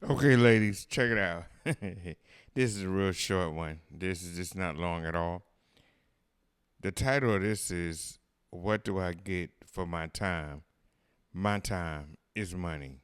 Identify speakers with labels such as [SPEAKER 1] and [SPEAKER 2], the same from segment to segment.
[SPEAKER 1] Okay, ladies, check it out. This is a real short one. This is just not long at all. The title of this is What Do I Get for My Time? My time is money.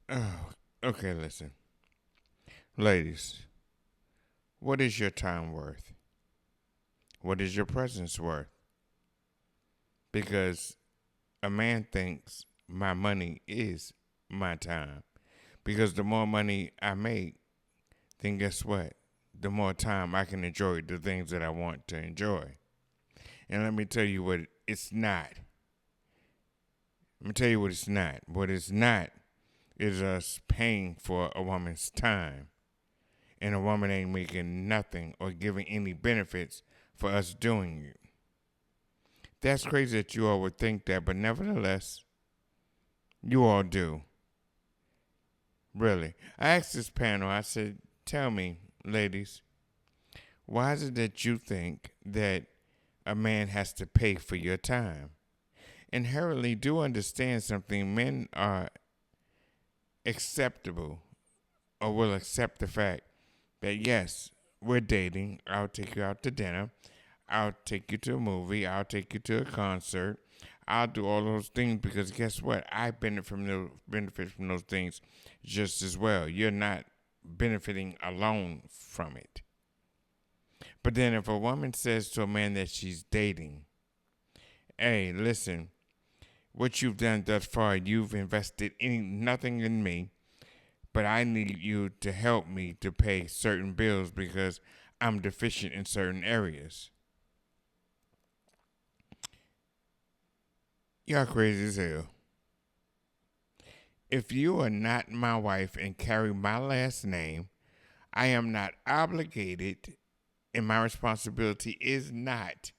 [SPEAKER 1] Oh, okay, listen. Ladies, what is your time worth? What is your presence worth? Because a man thinks my money is my time. Because the more money I make, then guess what? The more time I can enjoy the things that I want to enjoy. And let me tell you what it's not. Let me tell you what it's not. What it's not is us paying for a woman's time. And a woman ain't making nothing or giving any benefits for us doing it. That's crazy that you all would think that, but nevertheless, you all do. Really. I asked this panel, I said, tell me, ladies, why is it that you think that a man has to pay for your time? Inherently, do understand something. Men are acceptable or will accept the fact that, yes, we're dating. I'll take you out to dinner. I'll take you to a movie. I'll take you to a concert. I'll do all those things because guess what? I benefit from those things just as well. You're not benefiting alone from it. But then if a woman says to a man that she's dating, hey, listen, what you've done thus far, you've invested nothing in me, but I need you to help me to pay certain bills because I'm deficient in certain areas. Y'all crazy as hell. If you are not my wife and carry my last name, I am not obligated, and my responsibility is not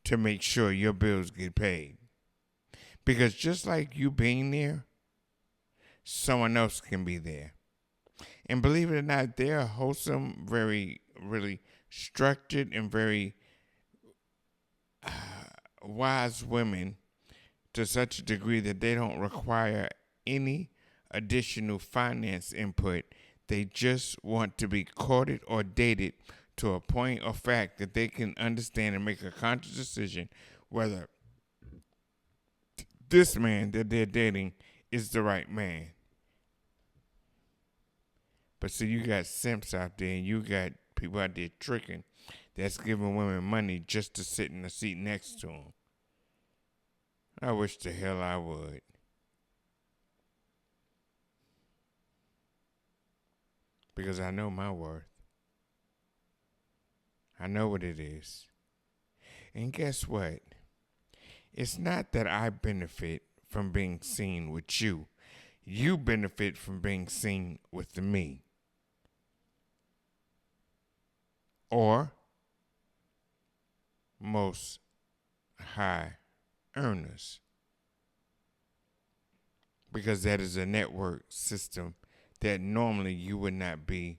[SPEAKER 1] to make sure your bills get paid. Because just like you being there, someone else can be there. And believe it or not, they are wholesome, very, really structured, and very wise women to such a degree that they don't require any additional finance input. They just want to be courted or dated to a point of fact that they can understand and make a conscious decision whether this man that they're dating is the right man. But see, you got simps out there and you got people out there tricking that's giving women money just to sit in the seat next to them. I wish the hell I would. Because I know my worth. I know what it is. And guess what? It's not that I benefit from being seen with you. You benefit from being seen with me. Or most high earners. Because that is a network system that normally you would not be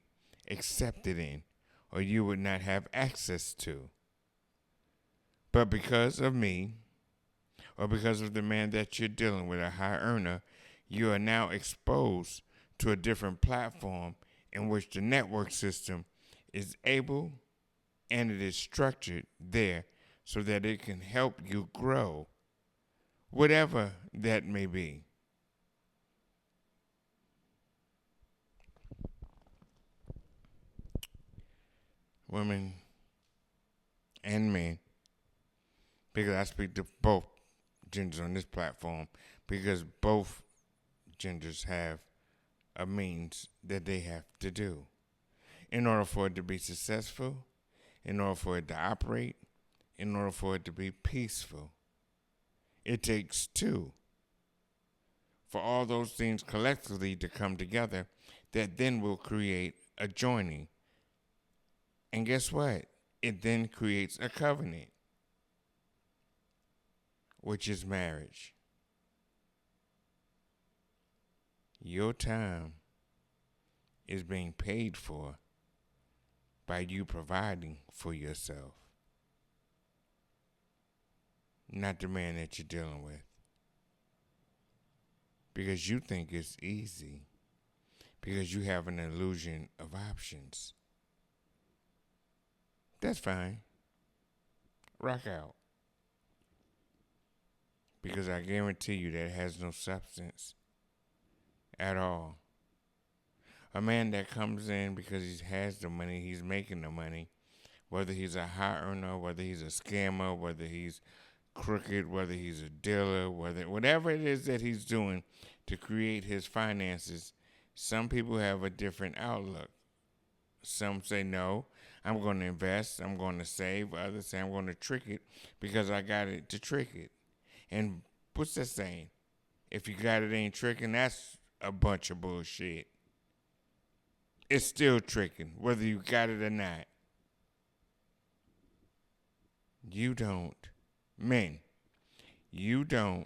[SPEAKER 1] accepted in or you would not have access to. But because of me, or because of the man that you're dealing with, a high earner, you are now exposed to a different platform in which the network system is able and it is structured there so that it can help you grow, whatever that may be. Women and men, because I speak to both genders on this platform, because both genders have a means that they have to do. In order for it to be successful, in order for it to operate, in order for it to be peaceful, it takes two. For all those things collectively to come together, that then will create a joining. And guess what? It then creates a covenant, which is marriage. Your time is being paid for by you providing for yourself, not the man that you're dealing with. because you think it's easy, because you have an illusion of options. That's fine. Rock out. Because I guarantee you that has no substance at all. A man that comes in because he has the money, he's making the money, whether he's a high earner, whether he's a scammer, whether he's crooked, whether he's a dealer, whatever it is that he's doing to create his finances, some people have a different outlook. Some say, no, I'm going to invest, I'm going to save. Others say, I'm going to trick it because I got it to trick it. And what's that saying? If you got it ain't tricking, that's a bunch of bullshit. It's still tricking, whether you got it or not. You don't. Men, you do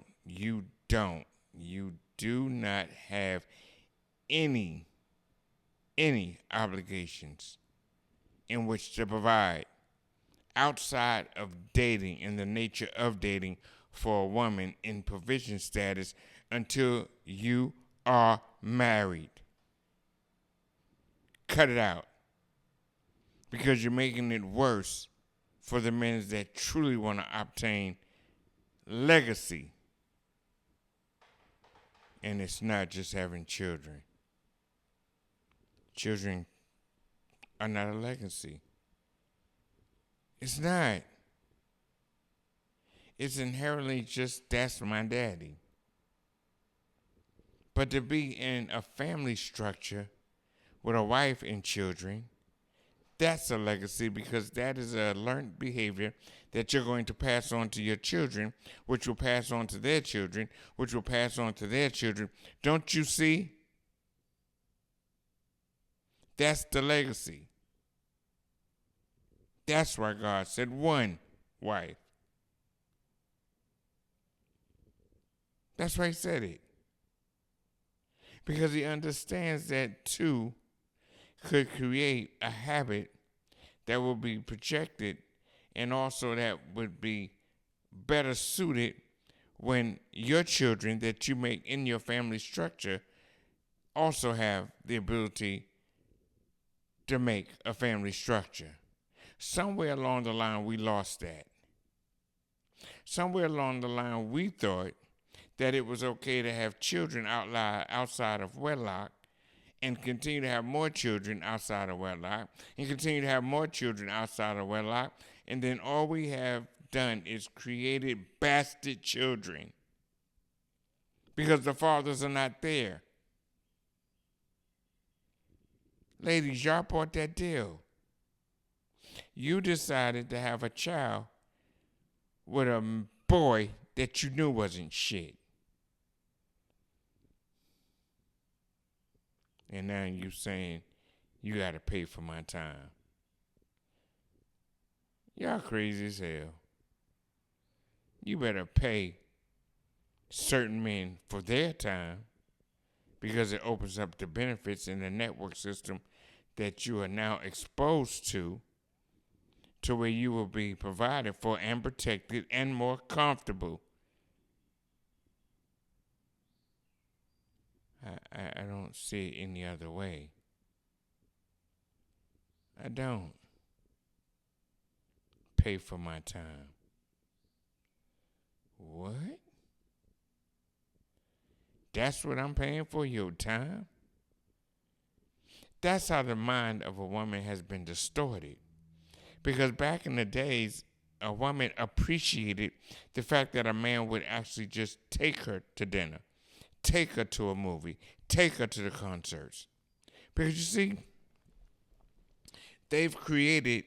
[SPEAKER 1] not have any obligations in which to provide outside of dating and the nature of dating for a woman in provision status until you are married. Cut it out. Because you're making it worse for the men that truly want to obtain legacy. And it's not just having children. Children are not a legacy. It's not. It's inherently just, that's my daddy. But to be in a family structure with a wife and children, that's a legacy, because that is a learned behavior that you're going to pass on to your children, which will pass on to their children, which will pass on to their children. Don't you see? That's the legacy. That's why God said one wife. That's why he said it. Because he understands that two could create a habit that will be projected, and also that would be better suited when your children that you make in your family structure also have the ability to make a family structure. Somewhere along the line, we lost that. Somewhere along the line, we thought that it was okay to have children outside of wedlock, and continue to have more children outside of wedlock, and continue to have more children outside of wedlock, and then all we have done is created bastard children because the fathers are not there. Ladies, y'all bought that deal. You decided to have a child with a boy that you knew wasn't shit. And now you saying you got to pay for my time. Y'all crazy as hell. You better pay certain men for their time, because it opens up the benefits in the network system that you are now exposed to where you will be provided for and protected and more comfortable. I don't see it any other way. I don't. Pay for my time. What? That's what I'm paying for, your time? That's how the mind of a woman has been distorted. Because back in the days, a woman appreciated the fact that a man would actually just take her to dinner, take her to a movie, take her to the concerts. Because you see, they've created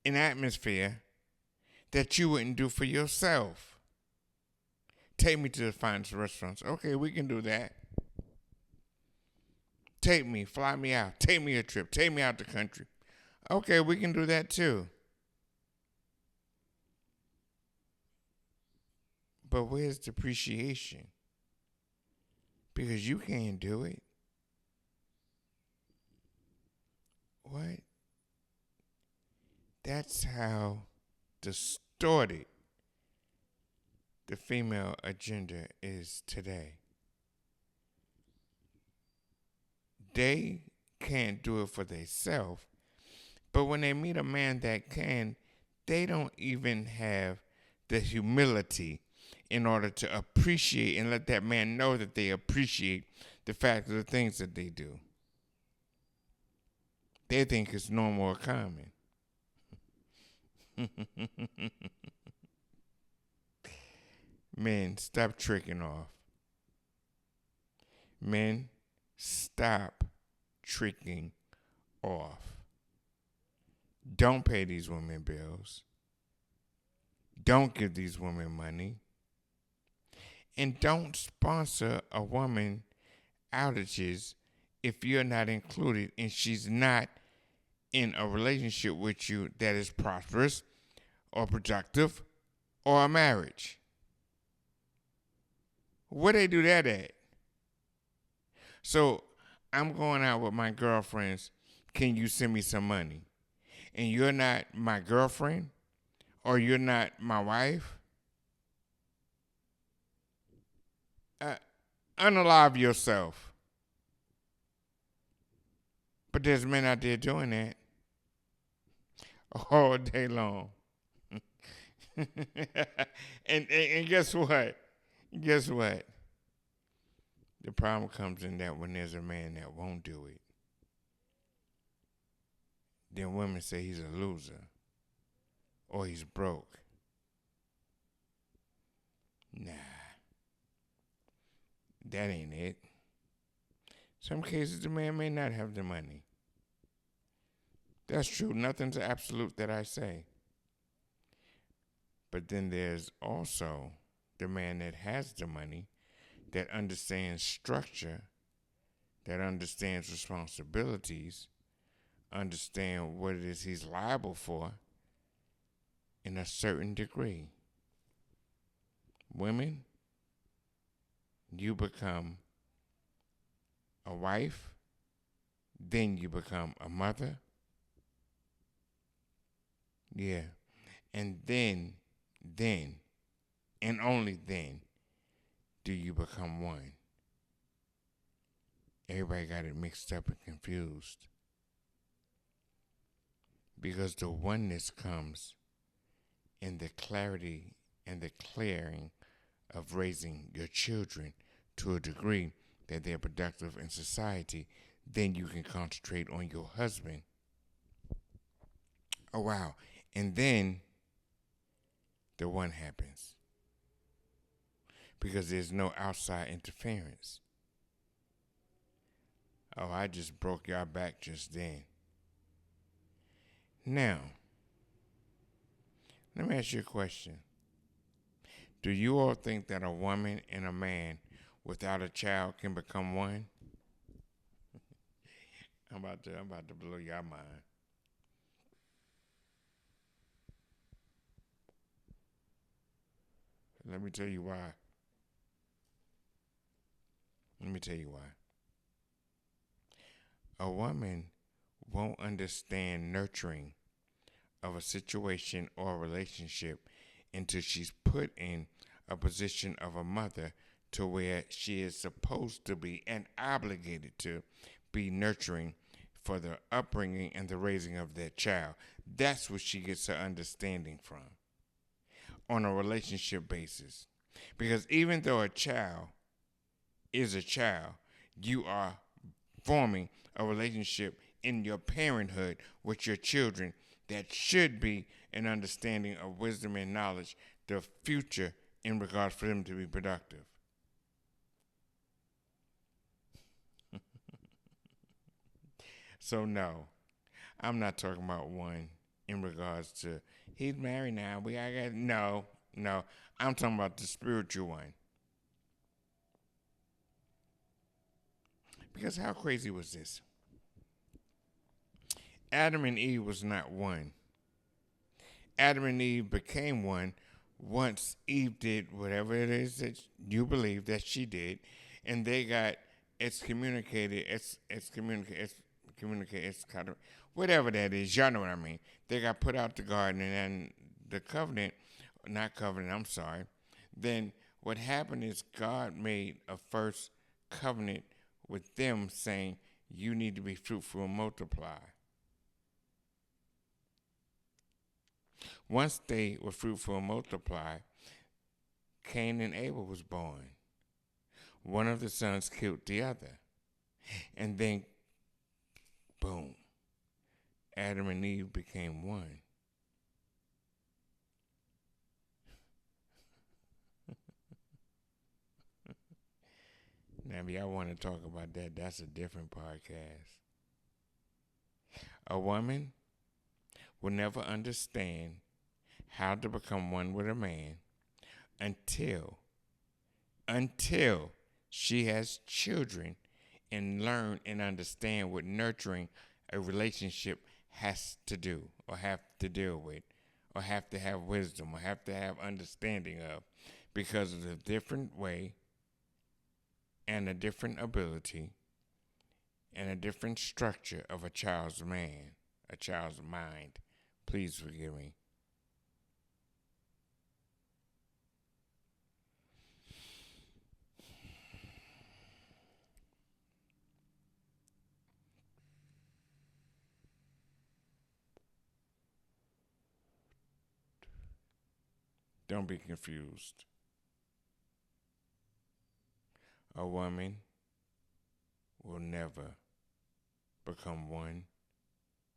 [SPEAKER 1] an atmosphere that you wouldn't do for yourself. Take me to the finest restaurants. Okay, we can do that. Take me, fly me out, take me a trip, take me out the country. Okay, we can do that too. But where's the appreciation? Because you can't do it. What? That's how distorted the female agenda is today. they can't do it for themselves. But when they meet a man that can, they don't even have the humility in order to appreciate and let that man know that they appreciate the fact of the things that they do. They think it's normal or common. Men, stop tricking off. Men, stop tricking off. Don't pay these women bills. Don't give these women money. And don't sponsor a woman outages if you're not included and she's not in a relationship with you that is prosperous or productive or a marriage. Where they do that at? So I'm going out with my girlfriends. Can you send me some money? And you're not my girlfriend or you're not my wife? Unalive yourself. But there's men out there doing that all day long. and guess what? Guess what? The problem comes in that when there's a man that won't do it, then women say he's a loser or he's broke. Nah, that ain't it. Some cases the man may not have the money. That's true. Nothing's absolute that I say. But then there's also the man that has the money, that understands structure, that understands responsibilities, understand what it is he's liable for in a certain degree. Women, you become a wife, then you become a mother. Yeah. And then, and only then, do you become one. Everybody got it mixed up and confused. Because the oneness comes in the clarity and the clearing of raising your children to a degree that they're productive in society. Then you can concentrate on your husband. Oh, wow. And then the one happens. Because there's no outside interference. Oh, I just broke y'all back just then. Now, let me ask you a question. Do you all think that a woman and a man without a child can become one? I'm about to blow your mind. Let me tell you why. Let me tell you why. A woman won't understand nurturing of a situation or a relationship until she's put in a position of a mother to where she is supposed to be and obligated to be nurturing for the upbringing and the raising of their child. That's what she gets her understanding from on a relationship basis. Because even though a child is a child, you are forming a relationship in your parenthood with your children that should be an understanding of wisdom and knowledge, the future in regards for them to be productive. So no, I'm not talking about one in regards to he's married now. I got no. I'm talking about the spiritual one. Because how crazy was this? Adam and Eve was not one. Adam and Eve became one once Eve did whatever it is that you believe that she did, and they got excommunicated, whatever that is, y'all know what I mean. They got put out the garden, and then the covenant, not covenant, I'm sorry. Then what happened is God made a first covenant with them saying, You need to be fruitful and multiply. Once they were fruitful and multiply, Cain and Abel was born. One of the sons killed the other. And then, boom, Adam and Eve became one. Now, if y'all want to talk about that, that's a different podcast. A woman will never understand how to become one with a man until she has children and learn and understand what nurturing a relationship has to do or have to deal with or have to have wisdom or have to have understanding of, because of the different way and a different ability and a different structure of a child's mind. Please forgive me. Don't be confused. A woman will never become one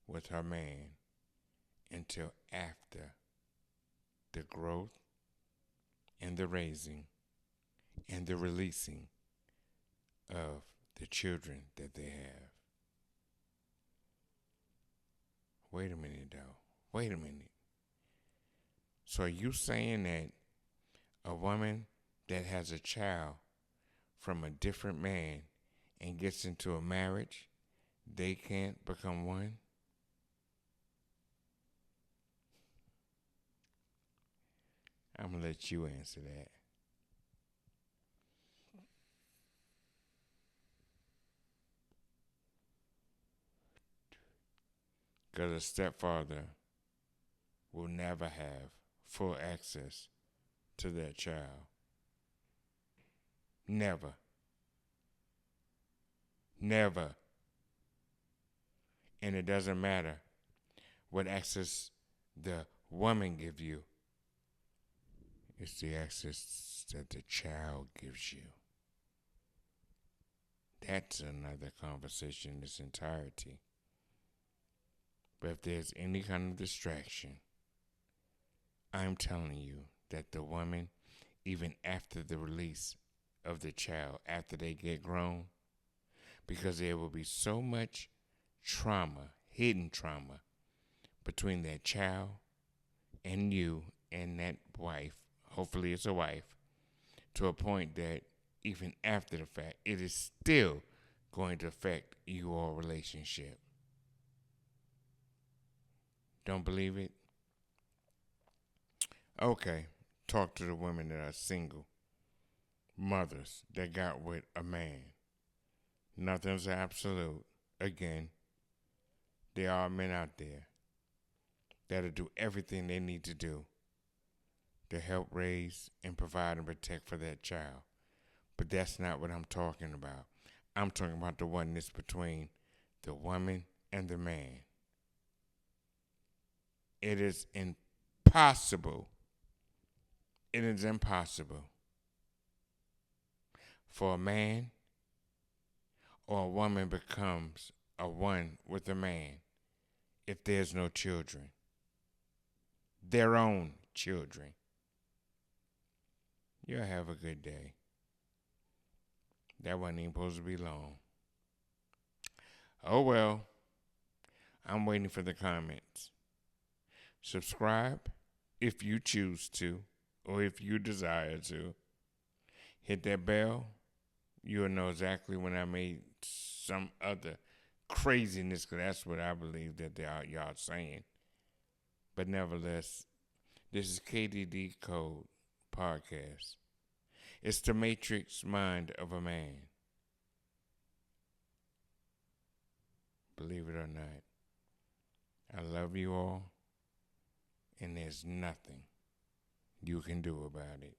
[SPEAKER 1] with her man until after the growth and the raising and the releasing of the children that they have. Wait a minute, though. Wait a minute. So are you saying that a woman that has a child from a different man and gets into a marriage, they can't become one? I'm going to let you answer that. Because a stepfather will never have full access to that child. Never. Never. And it doesn't matter what access the woman gives you. It's the access that the child gives you. That's another conversation in its entirety. But if there's any kind of distraction, I'm telling you that the woman, even after the release of the child, after they get grown, because there will be so much trauma, hidden trauma, between that child and you and that wife, hopefully it's a wife, to a point that even after the fact, it is still going to affect your relationship. Don't believe it? Okay, talk to the women that are single, mothers that got with a man. Nothing's absolute. Again, there are men out there that'll do everything they need to do to help raise and provide and protect for that child. But that's not what I'm talking about. I'm talking about the oneness between the woman and the man. It is impossible. It is impossible for a man or a woman becomes a one with a man if there's no children. Their own children. You'll have a good day. That wasn't even supposed to be long. Oh well. I'm waiting for the comments. Subscribe if you choose to, or if you desire to. Hit that bell. You'll know exactly when I made some other craziness, because that's what I believe that y'all saying. But nevertheless, this is KDDcode podcast. It's the matrix mind of a man. Believe it or not. I love you all, and there's nothing you can do about it.